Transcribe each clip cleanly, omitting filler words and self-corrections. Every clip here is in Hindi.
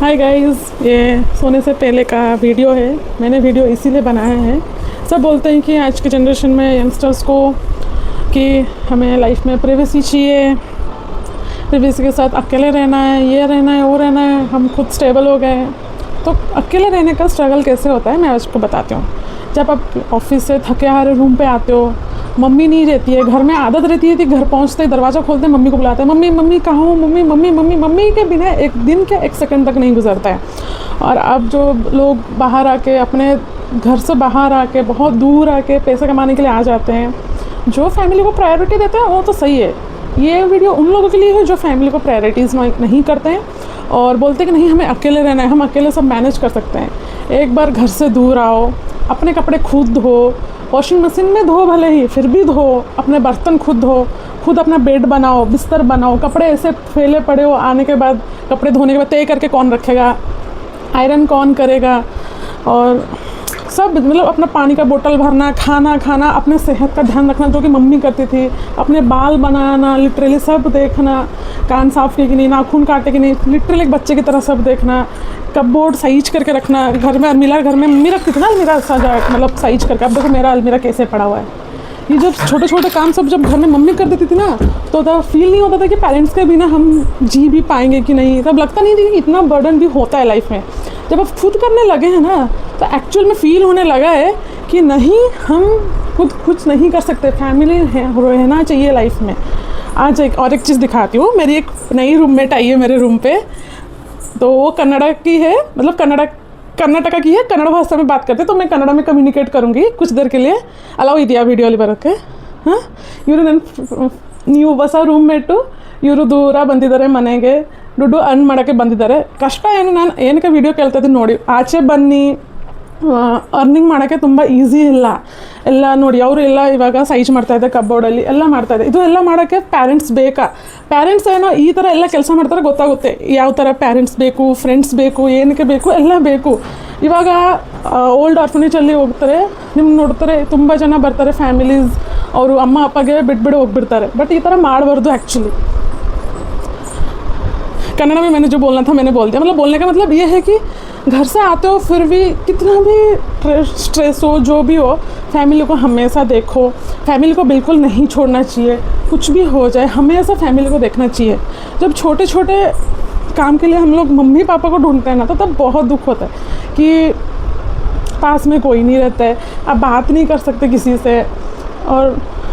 हाय गाइस, ये सोने से पहले का वीडियो है। मैंने वीडियो इसीलिए बनाया है। सब बोलते हैं कि आज के जनरेशन में यंगस्टर्स को कि हमें लाइफ में प्राइवेसी चाहिए, प्राइवेसी के साथ अकेले रहना है, ये रहना है, वो रहना है, हम खुद स्टेबल हो गए। तो अकेले रहने का स्ट्रगल कैसे होता है मैं आपको बताती हूँ। जब आप ऑफिस से थके हारे रूम पे आते हो, मम्मी नहीं रहती है घर में, आदत रहती है कि घर पहुंचते ही दरवाज़ा खोलते हैं मम्मी को बुलाते हैं, मम्मी मम्मी कहाँ हो, मम्मी मम्मी मम्मी मम्मी के बिना एक दिन के एक सेकंड तक नहीं गुजरता है। और अब जो लोग बाहर आके अपने घर से बाहर आके बहुत दूर आके पैसे कमाने के लिए आ जाते हैं, जो फैमिली को प्रायोरिटी देते हैं वो तो सही है। ये वीडियो उन लोगों के लिए है जो फैमिली को प्रायोरिटीज़ नहीं करते हैं और बोलते हैं कि नहीं हमें अकेले रहना है, हम अकेले सब मैनेज कर सकते हैं। एक बार घर से दूर आओ, अपने कपड़े खुद धो, वॉशिंग मशीन में धो भले ही फिर भी धो, अपने बर्तन खुद धो, खुद अपना बेड बनाओ, बिस्तर बनाओ। कपड़े ऐसे फैले पड़े हो, आने के बाद कपड़े धोने के बाद तय करके कौन रखेगा, आयरन कौन करेगा, और सब मतलब अपना पानी का बोतल भरना, खाना खाना, अपने सेहत का ध्यान रखना जो कि मम्मी करती थी, अपने बाल बनाना, लिटरली सब देखना, कान साफ किए कि नहीं, नाखून काटे कि नहीं, लिटरली एक बच्चे की तरह सब देखना, कपबोर्ड साइज करके रखना। घर में अलमीरा, घर में मम्मी रखती थी ना अलमीरा सजा, मतलब साइज करके। अब देखो मेरा अलमीरा कैसे पड़ा हुआ है। ये जब छोटे छोटे काम सब जब घर में मम्मी कर देती थी ना, तो तब फील नहीं होता था कि पेरेंट्स के बिना हम जी भी पाएंगे कि नहीं। तब लगता नहीं था कि इतना बर्डन भी होता है लाइफ में। जब आप खुद करने लगे हैं ना, तो एक्चुअल में फ़ील होने लगा है कि नहीं, हम खुद कुछ नहीं कर सकते, फैमिली रहना चाहिए लाइफ में। आज एक चीज़ दिखाती हूँ। मेरी एक नई रूममेट आई है मेरे रूम पे, तो वो कन्नड़ा की है, मतलब कर्नाटका की है, कन्नड़ भाषा में बात करते हैं, तो मैं कन्नड़ में कम्युनिकेट करूँगी कुछ देर के लिए। अलाउ ಇದೆಯಾ ವಿಡಿಯೋಲಿ ಬರೋಕ್ಕೆ? ಹಾಂ, ಇವರು ನೀವು ಹೊಸ ರೂಮ್ಮೇಟು, ಇವರು ದೂರ ಬಂದಿದ್ದಾರೆ ಮನೆಗೆ, ದುಡ್ಡು ಅರ್ನ್ ಮಾಡೋಕ್ಕೆ ಬಂದಿದ್ದಾರೆ. ಕಷ್ಟ ಏನು, ನಾನು ಏನಕ್ಕೆ ವೀಡಿಯೋ ಕೇಳ್ತಾ ಇದ್ದೀನಿ ನೋಡಿ. ಆಚೆ ಬನ್ನಿ, ಅರ್ನಿಂಗ್ ಮಾಡೋಕ್ಕೆ ತುಂಬ ಈಸಿ ಇಲ್ಲ. ಎಲ್ಲ ನೋಡಿ ಅವರು ಎಲ್ಲ ಇವಾಗ ಸೈಜ್ ಮಾಡ್ತಾಯಿದ್ದೆ, ಕಬೋರ್ಡಲ್ಲಿ ಎಲ್ಲ ಮಾಡ್ತಾಯಿದ್ದೆ. ಇದು ಎಲ್ಲ ಮಾಡೋಕ್ಕೆ ಪ್ಯಾರೆಂಟ್ಸ್ ಬೇಕಾ? ಪ್ಯಾರೆಂಟ್ಸ್ ಏನೋ ಈ ಥರ ಎಲ್ಲ ಕೆಲಸ ಮಾಡ್ತಾರೆ ಗೊತ್ತಾಗುತ್ತೆ ಯಾವ ಥರ ಪ್ಯಾರೆಂಟ್ಸ್ ಬೇಕು, ಫ್ರೆಂಡ್ಸ್ ಬೇಕು, ಏನಕ್ಕೆ ಬೇಕು, ಎಲ್ಲ ಬೇಕು. ಇವಾಗ ಓಲ್ಡ್ ಆರ್ಫನೇಜಲ್ಲಿ ಹೋಗ್ತಾರೆ, ನಿಮ್ಗೆ ನೋಡ್ತಾರೆ ತುಂಬ ಜನ ಬರ್ತಾರೆ ಫ್ಯಾಮಿಲೀಸ್, ಅವರು ಅಮ್ಮ ಅಪ್ಪಗೆ ಬಿಟ್ಬಿಟ್ಟು ಹೋಗ್ಬಿಡ್ತಾರೆ. ಬಟ್ ಈ ಥರ ಮಾಡಬಾರ್ದು एक्चुअली। कन्नड़ में मैंने जो बोलना था मैंने बोल दिया। मतलब बोलने का मतलब ये है कि घर से आते हो फिर भी कितना भी स्ट्रेस हो, जो भी हो, फैमिली को हमेशा देखो। फैमिली को बिल्कुल नहीं छोड़ना चाहिए, कुछ भी हो जाए हमेशा फैमिली को देखना चाहिए। जब छोटे छोटे काम के लिए हम लोग मम्मी पापा को ढूंढते हैं ना, तो तब बहुत दुख होता है कि पास में कोई नहीं रहता है, आप बात नहीं कर सकते किसी से। और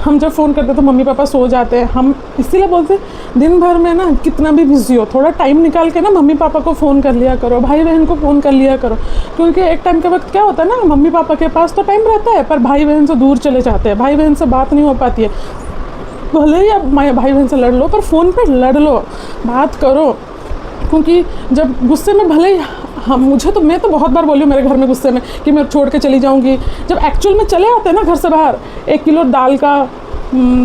हम जब फ़ोन करते तो मम्मी पापा सो जाते हैं। हम इसीलिए बोलते दिन भर में ना कितना भी बिजी हो, थोड़ा टाइम निकाल के ना मम्मी पापा को फ़ोन कर लिया करो, भाई बहन को फ़ोन कर लिया करो। क्योंकि एक टाइम के वक्त क्या होता है ना, मम्मी पापा के पास तो टाइम रहता है पर भाई बहन से दूर चले जाते हैं, भाई बहन से बात नहीं हो पाती है। भले ही आप भाई बहन से लड़ लो पर फ़ोन पर लड़ लो, बात करो। क्योंकि जब गुस्से में भले ही मैं तो बहुत बार बोली हूँ मेरे घर में गुस्से में कि मैं छोड़ के चली जाऊँगी। जब एक्चुअल में चले आते हैं ना घर से बाहर, 1 किलो दाल का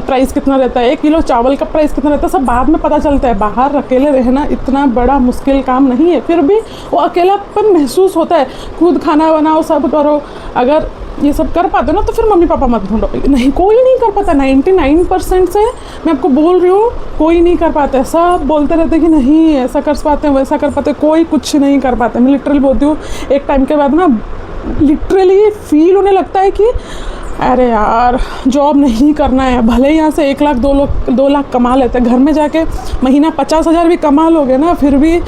प्राइस कितना रहता है, 1 किलो चावल का प्राइस कितना रहता है, सब बाद में पता चलता है। बाहर अकेले रहना इतना बड़ा मुश्किल काम नहीं है, फिर भी वो अकेलापन महसूस होता है। खुद खाना बनाओ, सब करो। अगर ये सब कर पाते हो ना तो फिर मम्मी पापा मत ढूंढो। नहीं, कोई नहीं कर पाता। 99% से मैं आपको बोल रही हूँ, कोई नहीं कर पाता है। सब बोलते रहते हैं कि नहीं ऐसा कर पाते हैं, वैसा कर पाते हैं, कोई कुछ नहीं कर पाते। मैं लिटरली बोलती हूँ, एक टाइम के बाद ना लिटरली फील होने लगता है कि अरे यार जॉब नहीं करना है। भले ही यहाँ से 1 लाख 2 लाख कमा लेते हैं, घर में जाके महीना 50,000 भी कमा लोगे ना, फिर भी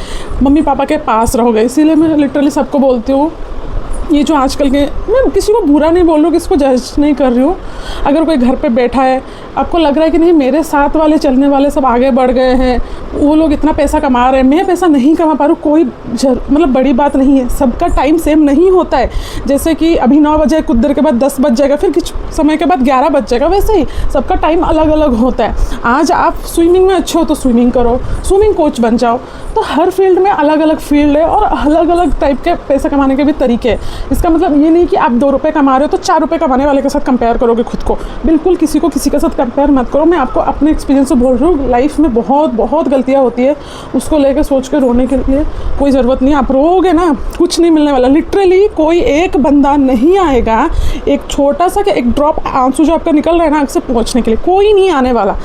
मम्मी पापा के पास रहोगे। इसीलिए मैं लिटरली सबको बोलती हूँ, ये जो आजकल के, मैं किसी को बुरा नहीं बोल रही हूँ, किसी को जज नहीं कर रही हूँ। अगर कोई घर पे बैठा है, आपको लग रहा है कि नहीं मेरे साथ वाले चलने वाले सब आगे बढ़ गए हैं, वो लोग इतना पैसा कमा रहे हैं, मैं पैसा नहीं कमा पा रहा हूँ, कोई मतलब बड़ी बात नहीं है। सबका टाइम सेम नहीं होता है। जैसे कि अभी 9 बजे, कुछ देर के बाद 10 बज जाएगा, फिर कुछ समय के बाद 11 बज जाएगा, वैसे ही सबका टाइम अलग अलग होता है। आज आप स्विमिंग में अच्छे हो तो स्विमिंग करो, स्विमिंग कोच बन जाओ। तो हर फील्ड में अलग अलग फील्ड है और अलग अलग टाइप के पैसे कमाने के भी तरीके हैं। इसका मतलब ये नहीं कि आप 2 रुपये कमा रहे हो तो 4 रुपये कमाने वाले के साथ कंपेयर करोगे खुद खुद को, बिल्कुल किसी को किसी के साथ कंपेयर मत करो। मैं आपको अपने एक्सपीरियंस से बोल रही हूँ, लाइफ में बहुत बहुत गलतियाँ होती है, उसको लेकर सोच के रोने के लिए कोई ज़रूरत नहीं। आप रोओगे ना, कुछ नहीं मिलने वाला। लिटरली कोई एक बंदा नहीं आएगा, एक छोटा सा कि एक ड्रॉप आंसू जो आपका निकल रहा है ना आँख से पहुँचने के लिए, कोई नहीं आने वाला।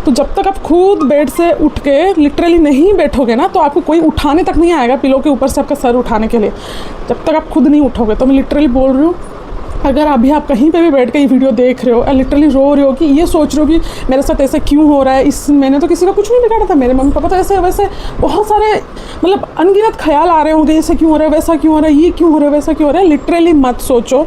तो जब तक आप खुद बेड से उठ के लिटरली नहीं बैठोगे ना, तो आपको कोई उठाने तक नहीं आएगा पिलो के ऊपर से आपका सर उठाने के लिए, जब तक आप खुद नहीं उठोगे। तो मैं लिटरली बोल रही हूँ, अगर अभी आप कहीं पे भी बैठ के ये वीडियो देख रहे हो और लिटरली रो रहे हो कि ये सोच रहे हो कि मेरे साथ ऐसा क्यों हो रहा है, मैंने तो किसी का कुछ नहीं बिगाड़ा था, मेरे मम्मी पापा तो ऐसे वैसे, बहुत सारे मतलब अनगिनत ख्याल आ रहे होंगे, ऐसा क्यों हो रहा है, वैसा क्यों हो रहा है, ये क्यों हो रहा है, वैसा क्यों हो रहा है। लिटरली मत सोचो,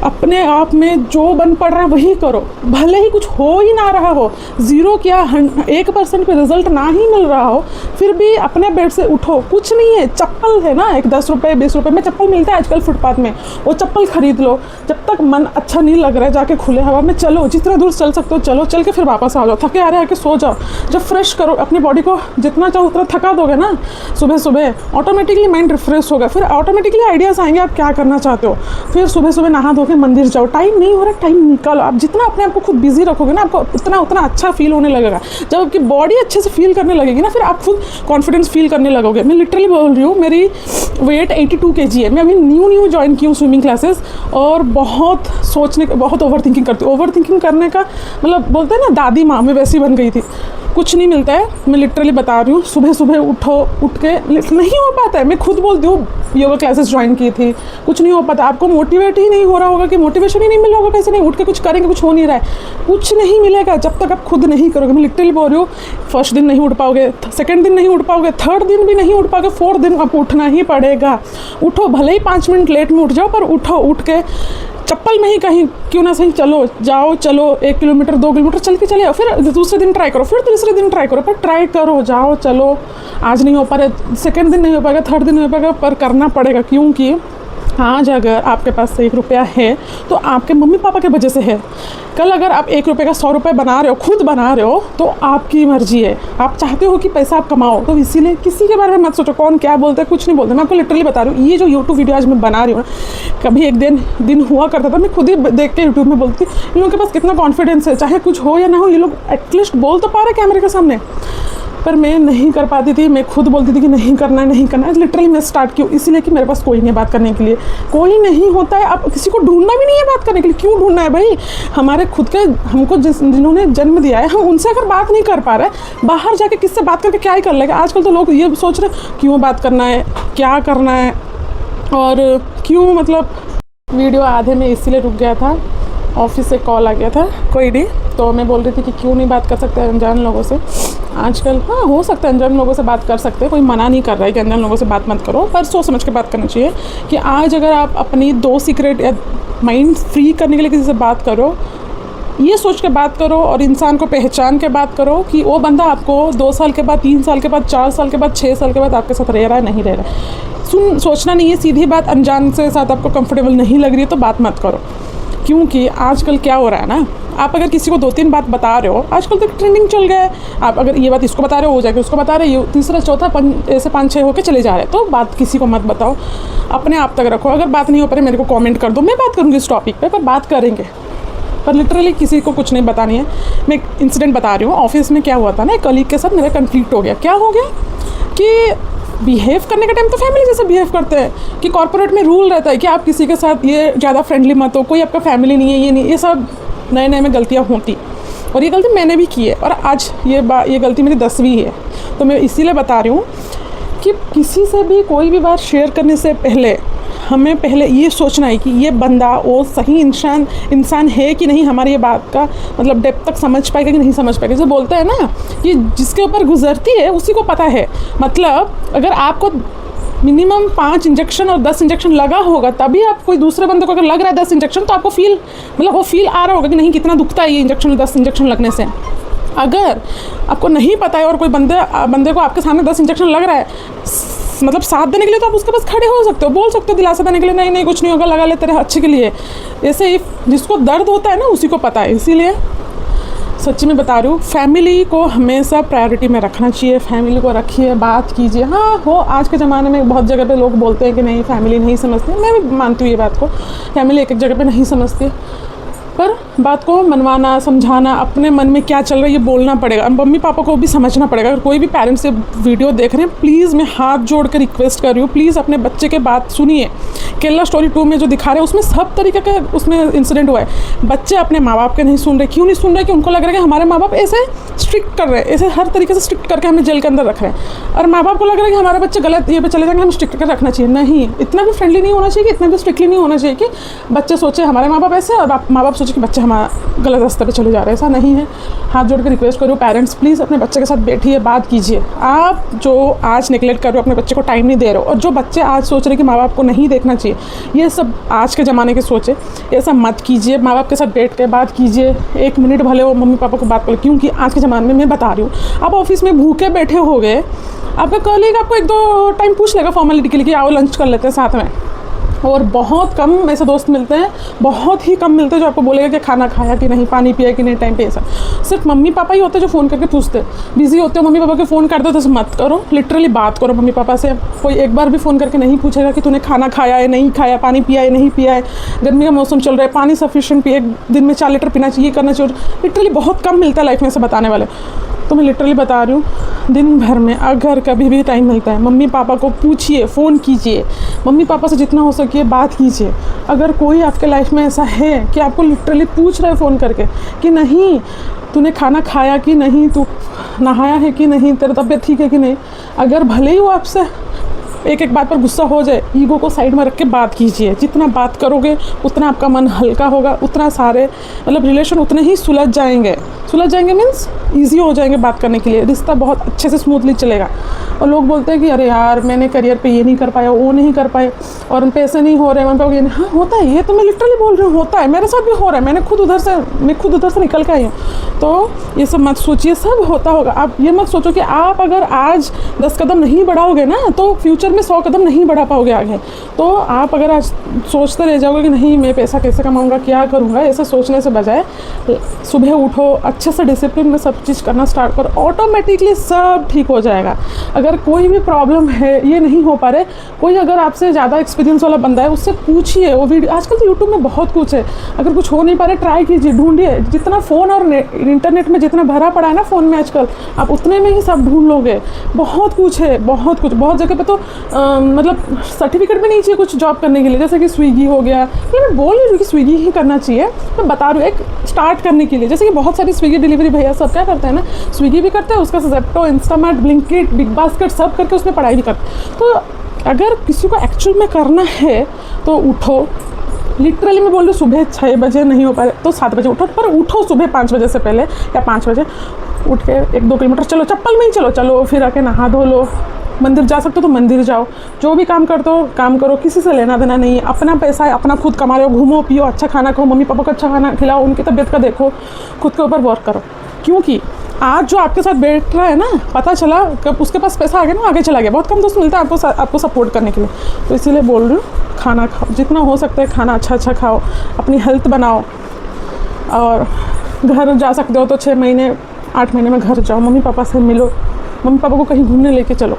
अपने आप में जो बन पड़ रहा है वही करो, भले ही कुछ हो ही ना रहा हो, 0 क्या 1% पे रिजल्ट ना ही मिल रहा हो, फिर भी अपने बेड से उठो। कुछ नहीं है, चप्पल है ना, एक 10 रुपये 20 रुपये में चप्पल मिलता है आजकल फुटपाथ में, वो चप्पल खरीद लो। जब तक मन अच्छा नहीं लग रहा है, जाके खुले हवा में चलो, जितना दूर चल सकते हो चलो, चल के फिर वापस आ जाओ, थके आ रहे आके सो जाओ। जब फ्रेश करो अपनी बॉडी को, जितना चाहो उतना थका दोगे ना सुबह सुबह, ऑटोमेटिकली माइंड रिफ्रेश होगा, फिर ऑटोमेटिकली आइडियाज़ आएंगे आप क्या करना चाहते हो। फिर सुबह सुबह नहा धो के मंदिर जाओ, टाइम नहीं हो रहा, टाइम निकालो। आप जितना अपने आप को खुद बिजी रखोगे ना, आपको उतना अच्छा फील होने लगेगा। जब आपकी बॉडी अच्छे से फील करने लगेगी ना, फिर आप खुद कॉन्फिडेंस फील करने लगोगे। मैं लिटरली बोल रही हूँ, मेरी वेट 82 kg है। मैं अभी न्यू ज्वाइन की हूँ स्विमिंग क्लासेस, और बहुत ओवर थिंकिंग करती हूँ। ओवर थिंकिंग करने का मतलब बोलते हैं ना, दादी माँ में वैसी बन गई थी। कुछ नहीं मिलता है, मैं लिटरली बता रही हूँ। सुबह सुबह उठ के नहीं हो पाता है। मैं खुद बोलती हूँ, योगा क्लासेस ज्वाइन की थी, कुछ नहीं हो पाता। आपको मोटिवेट ही नहीं हो रहा होगा, कि मोटिवेशन ही नहीं मिल रहा होगा, कैसे नहीं उठ के कुछ करेंगे, कुछ हो नहीं रहा है, कुछ नहीं मिलेगा जब तक आप खुद नहीं करोगे। मैं लिटरली बोल रही हूँ, फर्स्ट दिन नहीं उठ पाओगे, सेकंड दिन नहीं उठ पाओगे, थर्ड दिन भी नहीं उठ पाओगे, फोर्थ दिन आपको उठना ही पड़ेगा। उठो, भले ही 5 मिनट लेट में उठ जाओ, पर उठो। उठ के चप्पल में ही कहीं क्यों ना सही चलो, 1 किलोमीटर 2 किलोमीटर चल के चले आओ। फिर दूसरे दिन ट्राई करो, फिर तीसरे दिन ट्राई करो, पर ट्राई करो, जाओ चलो। आज नहीं हो पा रहा, सेकंड दिन नहीं हो पाएगा, थर्ड दिन नहीं हो पाएगा, पर करना पड़ेगा। क्योंकि आज अगर आपके पास 1 रुपया है तो आपके मम्मी पापा के वजह से है। कल अगर आप 1 रुपये का 100 रुपये बना रहे हो, खुद बना रहे हो, तो आपकी मर्जी है। आप चाहते हो कि पैसा आप कमाओ, तो इसीलिए किसी के बारे में मत सोचो कौन क्या बोलता है, कुछ नहीं बोलते। मैं आपको लिटरली बता रही हूँ, ये जो यूट्यूब वीडियो आज मैं बना रही हूँ, कभी एक दिन हुआ करता था, मैं खुद ही देख के यूट्यूब में बोलती, इन लोगों के पास कितना कॉन्फिडेंस है, चाहे कुछ हो या ना हो, ये लोग एटलीस्ट बोल तो पा रहे कैमरे के सामने। पर मैं नहीं कर पाती थी, मैं खुद बोलती थी कि नहीं करना है, नहीं करना है। लिटरली मैं स्टार्ट की इसीलिए कि मेरे पास कोई नहीं बात करने के लिए, कोई नहीं होता है। आप किसी को ढूंढना भी नहीं है बात करने के लिए। क्यों ढूंढना है भाई? हमारे खुद के, हमको जिन्होंने जन्म दिया है, हम उनसे अगर बात नहीं कर पा रहे, बाहर जाके किससे बात करके क्या ही कर लेगा। आजकल तो लोग ये सोच रहे क्यों बात करना है, क्या करना है, और क्यों। मतलब वीडियो आधे में इसीलिए रुक गया था, ऑफिस से कॉल आ गया था, कोई नहीं। तो मैं बोल रही थी कि क्यों नहीं बात कर सकते अनजान लोगों से आजकल। हाँ, हो सकता है अनजान लोगों से बात कर सकते हैं, कोई मना नहीं कर रहा है कि अनजान लोगों से बात मत करो, पर सोच समझ के बात करना चाहिए। कि आज अगर आप अपनी 2 सीक्रेट या माइंड फ्री करने के लिए किसी से बात करो, ये सोच के बात करो, और इंसान को पहचान के बात करो कि वो बंदा आपको 2 साल के बाद, 3 साल के बाद, 4 साल के बाद, 6 साल के बाद आपके साथ रह रहा है, नहीं रह रहा है। सोचना नहीं है, सीधी बात, अनजान से साथ आपको कंफर्टेबल नहीं लग रही है तो बात मत करो। क्योंकि आजकल क्या हो रहा है ना, आप अगर किसी को 2-3 बात बता रहे हो, आजकल तो ट्रेंडिंग चल गया है, आप अगर ये बात इसको बता रहे हो, वो जाके उसको बता रहे हो, तीसरा चौथा ऐसे 5-6 होकर चले जा रहे हैं। तो बात किसी को मत बताओ, अपने आप तक रखो। अगर बात नहीं हो पा रही, मेरे को कमेंट कर दो, मैं बात करूँगी इस टॉपिक पे, पर बात करेंगे। पर लिटरली किसी को कुछ नहीं बतानी है। मैं एक इंसिडेंट बता रही हूँ, ऑफिस में क्या हुआ था ना, एक कलीग के साथ मेरा कन्फ्लिक्ट हो गया। क्या हो गया कि बिहेव करने का टाइम तो फैमिली जैसे बिहेव करते हैं, कि कॉर्पोरेट में रूल रहता है कि आप किसी के साथ ये ज़्यादा फ्रेंडली मत हो, कोई आपका फैमिली नहीं है, ये नहीं, ये सब नए में गलतियाँ होती, और ये गलती मैंने भी की है, और आज ये गलती मेरी 10वीं है। तो मैं इसीलिए बता रही हूँ कि किसी से भी कोई भी बात शेयर करने से पहले हमें पहले ये सोचना है कि ये बंदा वो सही इंसान है कि नहीं, हमारी ये बात का मतलब डेप्थ तक समझ पाएगा कि नहीं समझ पाएगा। जैसे बोलते हैं ना कि जिसके ऊपर गुजरती है उसी को पता है। मतलब अगर आपको मिनिमम 5 इंजेक्शन और 10 इंजेक्शन लगा होगा, तभी आप कोई दूसरे बंदे को अगर लग रहा है 10 इंजेक्शन, तो आपको वो फील आ रहा होगा कि नहीं कितना दुखता है ये इंजेक्शन, 10 इंजेक्शन लगने से। अगर आपको नहीं पता है और कोई बंदे को आपके सामने 10 इंजेक्शन लग रहा है, मतलब साथ देने के लिए तो आप उसके पास खड़े हो सकते हो, बोल सकते हो दिलासा देने के लिए, नहीं कुछ नहीं होगा, लगा ले तेरे अच्छे के लिए। ऐसे जिसको दर्द होता है ना, उसी को पता है। इसीलिए सच्ची में बता रही हूँ, फैमिली को हमेशा प्रायोरिटी में रखना चाहिए। फैमिली को रखिए, बात कीजिए। हाँ हो, आज के ज़माने में बहुत जगह पे लोग बोलते हैं कि नहीं फैमिली नहीं समझती, मैं भी मानती हूँ ये बात को, फैमिली एक जगह पे नहीं समझती, पर बात को मनवाना, समझाना, अपने मन में क्या चल रहा है ये बोलना पड़ेगा। मम्मी पापा को भी समझना पड़ेगा। अगर कोई भी पेरेंट्स से वीडियो देख रहे हैं, प्लीज़ मैं हाथ जोड़ कर रिक्वेस्ट कर रही हूँ, प्लीज़ अपने बच्चे के बात सुनिए। केरला स्टोरी 2 में जो दिखा रहे हैं उसमें सब तरीके का उसमें इंसिडेंट हुआ है। बच्चे अपने माँ बाप के नहीं सुन रहे। क्यों नहीं सुन रहे? कि उनको लग रहा है कि हमारे माँ बाप ऐसे स्ट्रिक्ट कर रहे हैं, ऐसे हर तरीके से स्ट्रिक्ट करके हमें जेल के अंदर रख रहे हैं, और माँ बाप को लग रहा है कि हमारे बच्चे गलत ये पे चले जाएंगे, हमें स्ट्रिक्ट कर रखना चाहिए। नहीं, इतना भी फ्रेंडली नहीं होना चाहिए, इतना भी स्ट्रिक्टली नहीं होना चाहिए कि बच्चे सोचे हमारे माँ बाप ऐसे और माँ बाप सोचे कि बच्चे हमारा गलत रास्ते पे चले जा रहे हैं। ऐसा नहीं है। हाथ जोड़ के रिक्वेस्ट करो, पेरेंट्स प्लीज़ अपने बच्चे के साथ बैठिए, बात कीजिए। आप जो आज नेगलेक्ट कर रहे हो, अपने बच्चे को टाइम नहीं दे रहे हो, और जो बच्चे आज सोच रहे हैं कि माँ बाप को नहीं देखना चाहिए, ये सब आज के ज़माने के सोचे, ये सब मत कीजिए। माँ बाप के साथ बैठ के बात कीजिए, 1 मिनट भले वो मम्मी पापा को बात करो। क्योंकि आज के ज़माने में मैं बता रही हूँ, आप ऑफिस में भूखे बैठे हो गए, आपका कलीग आपको 1-2 टाइम पूछ लेगा फॉर्मेलिटी के लिए कि आओ लंच कर लेते हैं साथ में, और बहुत कम ऐसे दोस्त मिलते हैं, बहुत ही कम मिलते हैं जो आपको बोलेगा कि खाना खाया कि नहीं, पानी पिया कि नहीं टाइम पे। ऐसा सिर्फ मम्मी पापा ही होते हैं जो फ़ोन करके पूछते हैं। बिजी होते हो, मम्मी पापा के फ़ोन कर दो तो मत करो, लिटरली बात करो मम्मी पापा से। कोई एक बार भी फ़ोन करके नहीं पूछेगा कि तूने खाना खाया है नहीं खाया, पानी पिया है नहीं पिया है, गर्मी का मौसम चल रहा है, पानी सफिशिएंट पिए, दिन में 4 लीटर पीना चाहिए, करना चाहिए। लिटरली बहुत कम मिलता है लाइफ में से बताने वाले। तो मैं लिटरली बता रही हूँ, दिन भर में अगर कभी भी टाइम मिलता है, मम्मी पापा को पूछिए, फ़ोन कीजिए, मम्मी पापा से जितना हो सके बात कीजिए। अगर कोई आपके लाइफ में ऐसा है कि आपको लिटरली पूछ रहा है फ़ोन करके कि नहीं तूने खाना खाया कि नहीं, तू नहाया है कि नहीं, तेरा तबीयत ठीक है कि नहीं, अगर भले ही वो आपसे एक बात पर गुस्सा हो जाए, ईगो को साइड में रख के बात कीजिए। जितना बात करोगे उतना आपका मन हल्का होगा, उतना सारे मतलब रिलेशन उतने ही सुलझ जाएंगे। सुलझ जाएंगे मीन्स ईजी हो जाएंगे बात करने के लिए, रिश्ता बहुत अच्छे से स्मूथली चलेगा। और लोग बोलते हैं कि अरे यार मैंने करियर पे ये नहीं कर पाया, वो नहीं कर पाए, और उन पैसे नहीं हो रहे, मन पे ये नहीं। हाँ होता है, ये तो मैं लिटरली बोल रही हूँ, होता है, मेरे साथ भी हो रहा है। मैं खुद उधर से निकल के आई हूँ। तो ये सब मत सोचिए, सब होता होगा। आप ये मत सोचो कि आप अगर आज 10 कदम नहीं बढ़ाओगे ना तो फ्यूचर में 100 कदम नहीं बढ़ा पाओगे आगे। तो आप अगर आज सोचते रह जाओगे कि नहीं मैं पैसा कैसे कमाऊँगा, क्या करूँगा, ऐसा सोचने से बजाय सुबह उठो, अच्छे से डिसिप्लिन में सब चीज़ करना स्टार्ट करो, ऑटोमेटिकली सब ठीक हो जाएगा। अगर कोई भी प्रॉब्लम है, ये नहीं हो पा रहे, कोई अगर आपसे ज़्यादा एक्सपीरियंस वाला बंदा है उससे पूछिए। वो वीडियो आजकल तो यूट्यूब में बहुत कुछ है। अगर कुछ हो नहीं पा रहा ट्राई कीजिए, ढूंढिए। जितना फ़ोन और इंटरनेट में जितना भरा पड़ा है ना फ़ोन में आजकल, आप उतने में ही सब ढूंढ लोगे। बहुत कुछ है, बहुत कुछ। बहुत जगह पे तो मतलब सर्टिफिकेट भी नहीं चाहिए कुछ जॉब करने के लिए, जैसे कि स्विगी हो गया। तो मैं बोल रही हूँ कि स्विगी ही करना चाहिए, मैं बता रही हूँ एक स्टार्ट करने के लिए। जैसे कि बहुत सारी स्विगी डिलीवरी भैया सब क्या करते हैं ना, स्विगी भी करते हैं, उसका Zepto, Instamart, Blinkit, big basket सब करके उसमें पढ़ाई भी करते। तो अगर किसी को एक्चुअल में करना है तो उठो। लिटरली मैं बोल रही हूँ, सुबह 6 बजे नहीं हो पाए तो 7 बजे उठो, पर उठो सुबह 5 बजे से पहले, या 5 बजे उठ के 1-2 किलोमीटर चलो, चप्पल में ही चलो, फिर आके नहा धो लो। मंदिर जा सकते हो तो मंदिर जाओ। जो भी काम करते हो काम करो, किसी से लेना देना नहीं है। अपना पैसा है, अपना खुद कमा रहे हो, घूमो पियो, अच्छा खाना खाओ, मम्मी पापा को अच्छा खाना खिलाओ, उनकी तबीयत का देखो, खुद के ऊपर वर्क करो। क्योंकि आज जो आपके साथ बैठ रहा है ना, पता चला कब उसके पास पैसा आ गया ना, आगे चला गया। बहुत कम दोस्त मिलता है आपको सपोर्ट करने के लिए। तो इसीलिए बोल रही हूँ, खाना खाओ, जितना हो सकता है खाना अच्छा खाओ, अपनी हेल्थ बनाओ। और घर जा सकते हो तो 6 महीने 8 महीने में घर जाओ, मम्मी पापा से मिलो, मम्मी पापा को कहीं घूमने लेके चलो।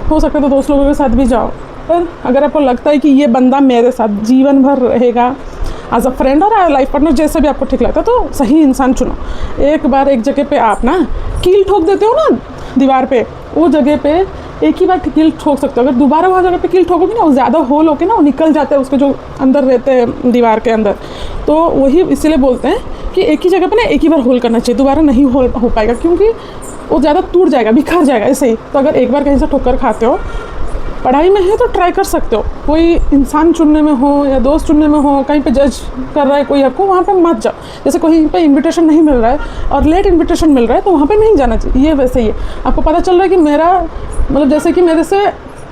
हो सकता है तो दोस्त लोगों के साथ भी जाओ। पर अगर आपको लगता है कि ये बंदा मेरे साथ जीवन भर रहेगा एज अ फ्रेंड और लाइफ पार्टनर, जैसे भी आपको ठीक लगता है, तो सही इंसान चुनो। एक बार एक जगह पे आप ना कील ठोक देते हो ना दीवार पे, वो जगह पे एक ही बार कील ठोक सकते हो। अगर दोबारा वहाँ जगह पे कील ठोकोगे ना, वो ज़्यादा होल होके ना वो निकल जाते हैं उसके जो अंदर रहते हैं दीवार के अंदर। तो वही इसीलिए बोलते हैं कि एक ही जगह पे ना एक ही बार होल करना चाहिए, दोबारा नहीं होल हो पाएगा, क्योंकि वो ज़्यादा टूट जाएगा, बिखर जाएगा ऐसे ही। तो अगर एक बार कहीं से ठोकर खाते हो, पढ़ाई में है तो ट्राई कर सकते हो। कोई इंसान चुनने में हो या दोस्त चुनने में हो, कहीं पे जज कर रहा है कोई आपको, वहाँ पे मत जाओ। जैसे कहीं पे इनविटेशन नहीं मिल रहा है और लेट इनविटेशन मिल रहा है तो वहाँ पे नहीं जाना चाहिए। ये वैसे ही है, आपको पता चल रहा है कि मेरा मतलब जैसे कि मेरे से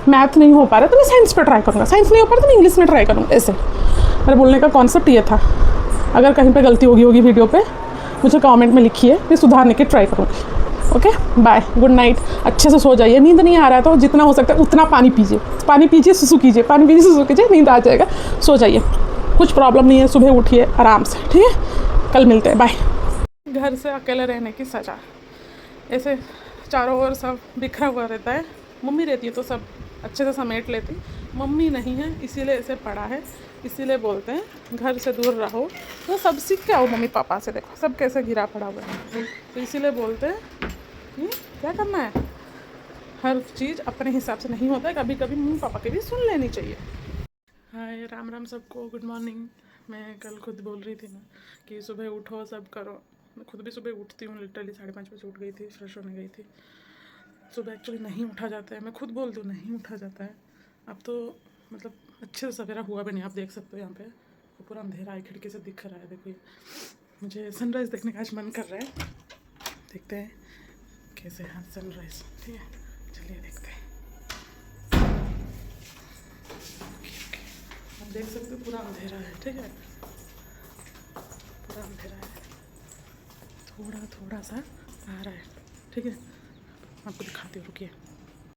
मैथ नहीं हो पा रहा है तो मैं साइंस पे ट्राई करूँगा, साइंस नहीं हो पा रहा तो मैं इंग्लिश में ट्राई करूँगा। ऐसे मेरे बोलने का कॉन्सेप्ट ये था। अगर कहीं पर गलती होगी वीडियो पर, मुझे कॉमेंट में लिखिए, मैं सुधारने की ट्राई करूँगी। Okay bye, good night. अच्छे से सो जाइए। नींद नहीं आ रहा है तो जितना हो सकता है उतना पानी पीजिए, सुसु कीजिए, नींद आ जाएगा, सो जाइए। कुछ प्रॉब्लम नहीं है, सुबह उठिए आराम से, ठीक है। कल मिलते हैं, बाय। घर से अकेले रहने की सज़ा, ऐसे चारों ओर सब बिखरा हुआ रहता है। मम्मी रहती है तो सब अच्छे से समेट लेती। मम्मी नहीं है इसीलिए इसे पड़ा है, इसीलिए बोलते हैं घर से दूर रहो। तो सब सीख के आओ मम्मी पापा से, देखो सब कैसे गिरा पड़ा हुआ है। तो इसीलिए बोलते हैं कि क्या करना है, हर चीज़ अपने हिसाब से नहीं होता है, कभी कभी मम्मी पापा की भी सुन लेनी चाहिए। हाय राम राम सबको, गुड मॉर्निंग। मैं कल खुद बोल रही थी ना कि सुबह उठो सब करो। मैं खुद भी सुबह उठती हूँ, लिटरली 5:30 बजे उठ गई थी, फ्रेश होने गई थी। सुबह एक्चुअली नहीं उठा जाता है, मैं खुद बोलती हूँ नहीं उठा जाता है। अब तो मतलब अच्छे से सवेरा हुआ भी नहीं, आप देख सकते हो यहाँ पे तो पूरा अंधेरा है, खिड़की से दिख रहा है। देखो मुझे सनराइज़ देखने का आज मन कर रहा है, देखते हैं कैसे है सनराइज़। ठीक है चलिए देखते हैं। आप देख सकते हो पूरा अंधेरा है, ठीक है पूरा अंधेरा है, थोड़ा थोड़ा सा आ रहा है, ठीक है आपको दिखाती हूँ, रुकिए।